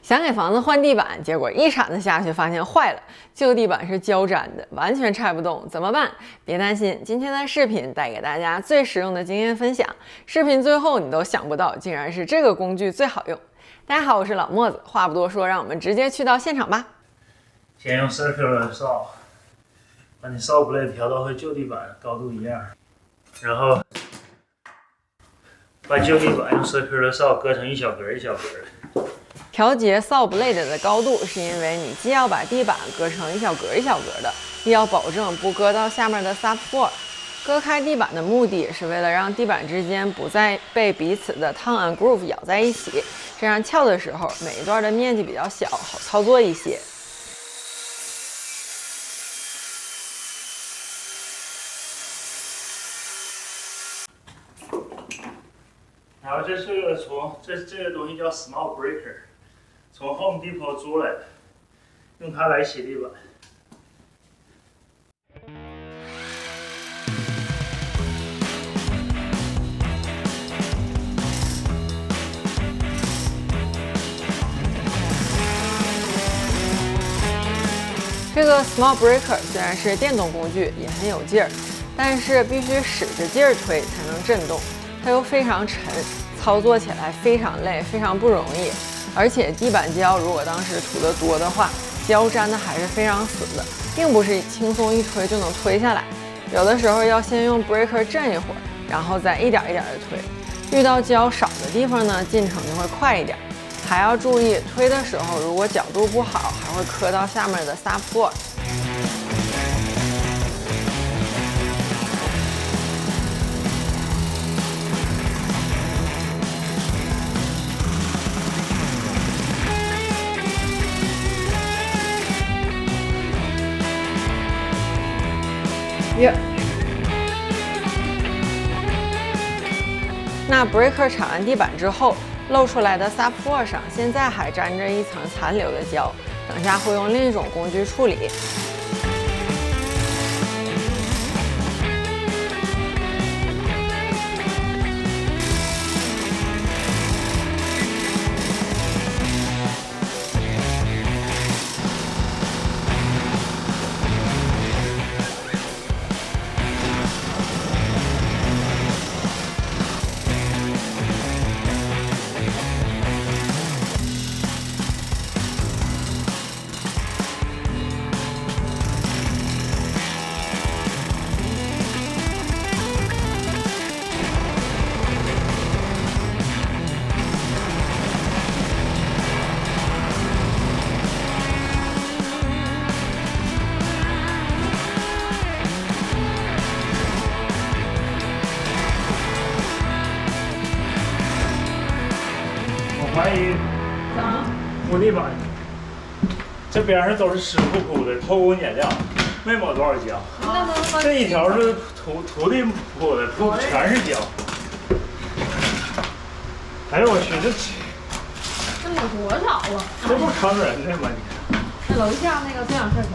想给房子换地板，结果一铲子下去发现坏了，旧地板是胶粘的，完全拆不动，怎么办？别担心，今天的视频带给大家最实用的经验分享。视频最后你都想不到，竟然是这个工具最好用。大家好，我是老莫子，话不多说，让我们直接去到现场吧。先用 circular saw 把你 saw blade 调到和旧地板高度一样，然后把旧地板用 circular saw 割成一小格一小格的。调节 saw blade 的高度，是因为你既要把地板割成一小格一小格的，又要保证不割到下面的 subfloor。割开地板的目的是为了让地板之间不再被彼此的 tongue and groove 咬在一起，这样撬的时候每一段的面积比较小，好操作一些。然后这是个这个东西叫 small breaker， 从 Home Depot 租来的，用它来洗地板。这个 small breaker 虽然是电动工具，也很有劲儿，但是必须使着劲儿推才能震动。它又非常沉，操作起来非常累，非常不容易。而且地板胶如果当时涂得多的话，胶粘的还是非常死的，并不是轻松一推就能推下来。有的时候要先用 breaker 震一会儿，然后再一点一点的推。遇到胶少的地方呢，进程就会快一点。还要注意推的时候，如果角度不好，还会磕到下面的 subfloor。那 breaker 铲完地板之后，露出来的 subfloor 上现在还沾着一层残留的胶，等下会用另一种工具处理。我怀疑铺地板这边上都是湿乎乎的，偷工减料，没抹多少胶。这一条是土地铺的，铺全是胶。哎呦我去，这有多少啊？这不坑人的吗？你那楼下那个这样这可。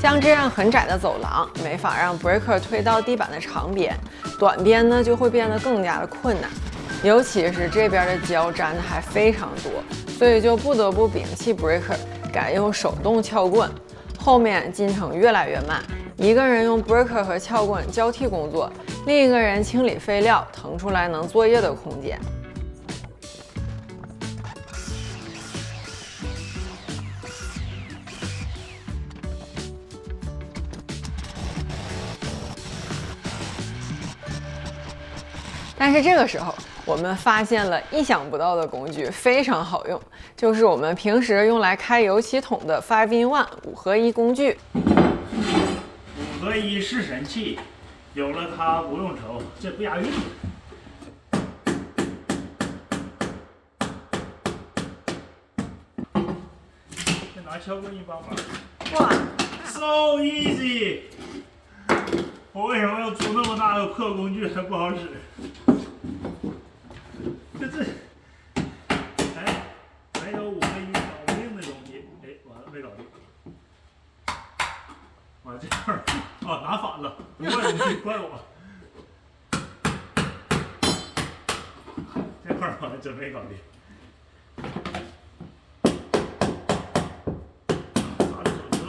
像这样很窄的走廊，没法让 breaker 推到地板的长边，短边呢就会变得更加的困难。尤其是这边的胶粘的还非常多，所以就不得不摒弃 breaker， 改用手动撬棍。后面进程越来越慢，一个人用 breaker 和撬棍交替工作，另一个人清理废料，腾出来能作业的空间。但是这个时候，我们发现了意想不到的工具，非常好用，就是我们平时用来开油漆桶的 5-in-1 5合1工具。5合1是神器，有了它不用愁，这不押韵。再拿撬棍一帮忙。哇 ，so easy！ 我为什么要租那么大个破工具还不好使？哎，还有5合1搞不定的东西，哎，完了没搞定。完这块儿啊拿反了，不怪你，怪我。这块儿完了真没搞定。拿着手指头，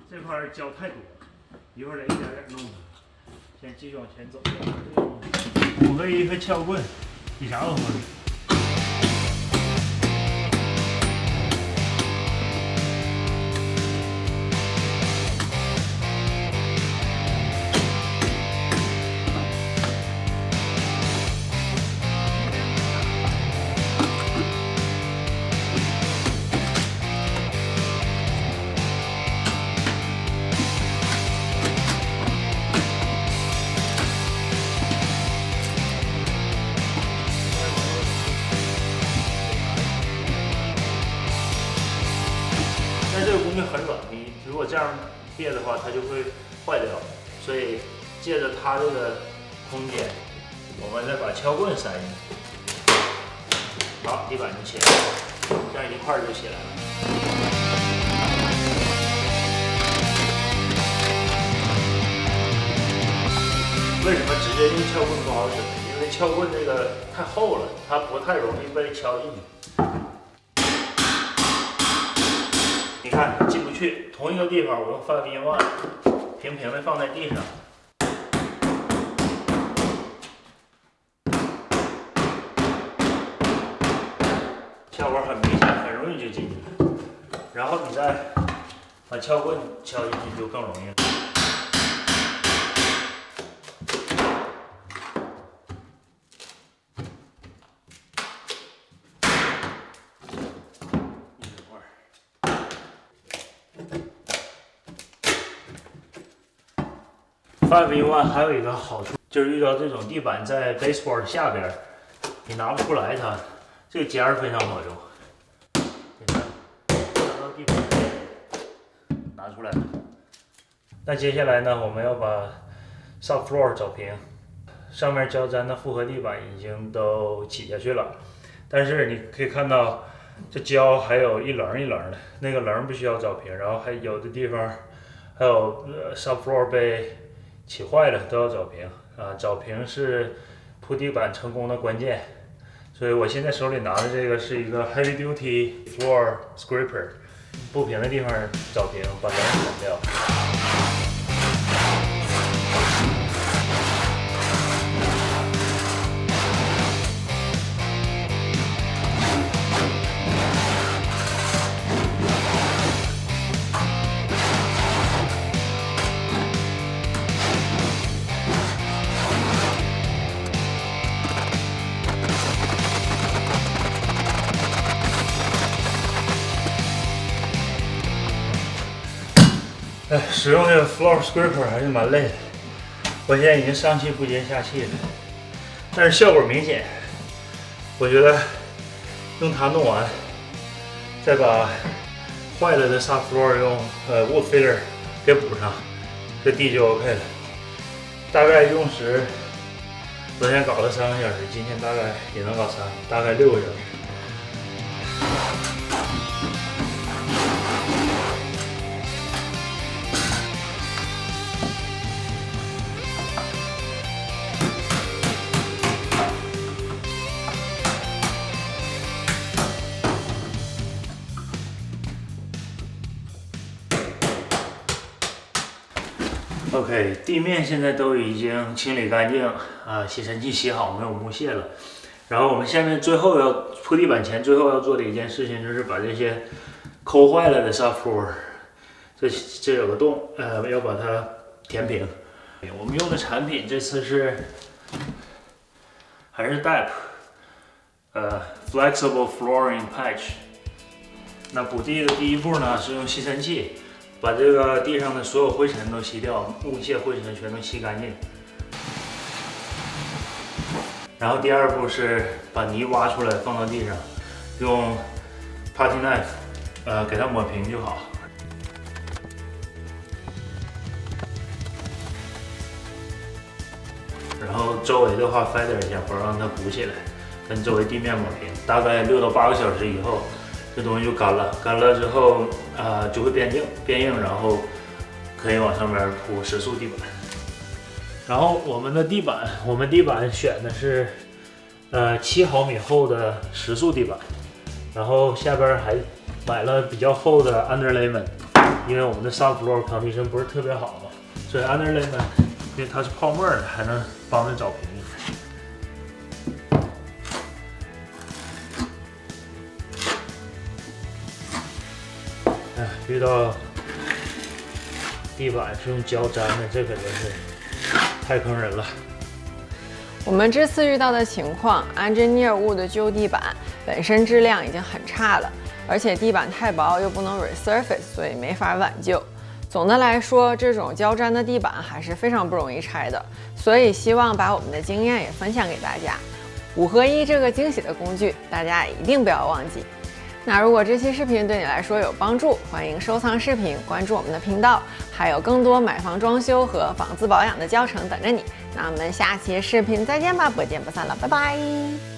这块儿胶太多了，一会儿得一点点弄它。先继续往前走。5合1和撬棍比啥都合理。但这个工具很软，你如果这样别的话，它就会坏掉。所以借着它这个空间，我们再把撬棍塞进去。好，地板就起来了，这样一块就起来了。为什么直接用撬棍不好使？因为撬棍这个太厚了，它不太容易被敲进去。你看进不去，同一个地方我用5-in-1平平的放在地上，效果很明显，很容易就进去了。然后你再把撬棍敲进去就更容易了。5-in-1还有一个好处，就是遇到这种地板在 baseboard 下边，你拿不出来它，这个尖儿非常好用。你看，拿到地板拿出来了。那接下来呢，我们要把 subfloor 找平，上面胶粘的复合地板已经都起下去了，但是你可以看到这胶还有一棱一棱的，那个棱必须要找平，然后还有的地方还有subfloor 被起坏了都要找平啊，找平是铺地板成功的关键。所以我现在手里拿的这个是一个 heavy duty floor scraper， 不平的地方找平，把棱剪掉。使用这个 floor scraper 还是蛮累的，我现在已经上气不接下气了，但是效果明显。我觉得用它弄完，再把坏了的 subfloor 用wood filler 给补上，这地就 OK 了。大概用时，昨天搞了3个小时，今天大概也能搞大概6个小时。OK， 地面现在都已经清理干净啊，吸尘器洗好，没有木屑了。然后我们下面最后要铺地板前最后要做的一件事情，就是把这些抠坏了的 subfloor， 这有个洞，要把它填平。我们用的产品这次是还是 DEP， Flexible Flooring Patch。那补地的第一步呢，是用吸尘器把这个地上的所有灰尘都吸掉，木屑灰尘全都吸干净。然后第二步是把泥挖出来放到地上，用 putty knife， 给它抹平就好。然后周围的话 feather 一下，不让它鼓起来，跟周围地面抹平。大概6到8个小时以后，这东西就干了。干了之后，就会变硬，然后可以往上面铺石塑地板。然后我们地板选的是7毫米厚的石塑地板，然后下边还买了比较厚的 underlayment， 因为我们的 subfloor condition 不是特别好嘛，所以 underlayment 因为它是泡沫的，还能帮着找平。遇到地板是用胶粘的，这可真是太坑人了。我们这次遇到的情况 ，Engineer Wood 旧地板本身质量已经很差了，而且地板太薄又不能 resurface， 所以没法挽救。总的来说，这种胶粘的地板还是非常不容易拆的，所以希望把我们的经验也分享给大家。5合1这个惊喜的工具，大家一定不要忘记。那如果这期视频对你来说有帮助，欢迎收藏视频，关注我们的频道，还有更多买房装修和房子保养的教程等着你。那我们下期视频再见吧，不见不散了，拜拜。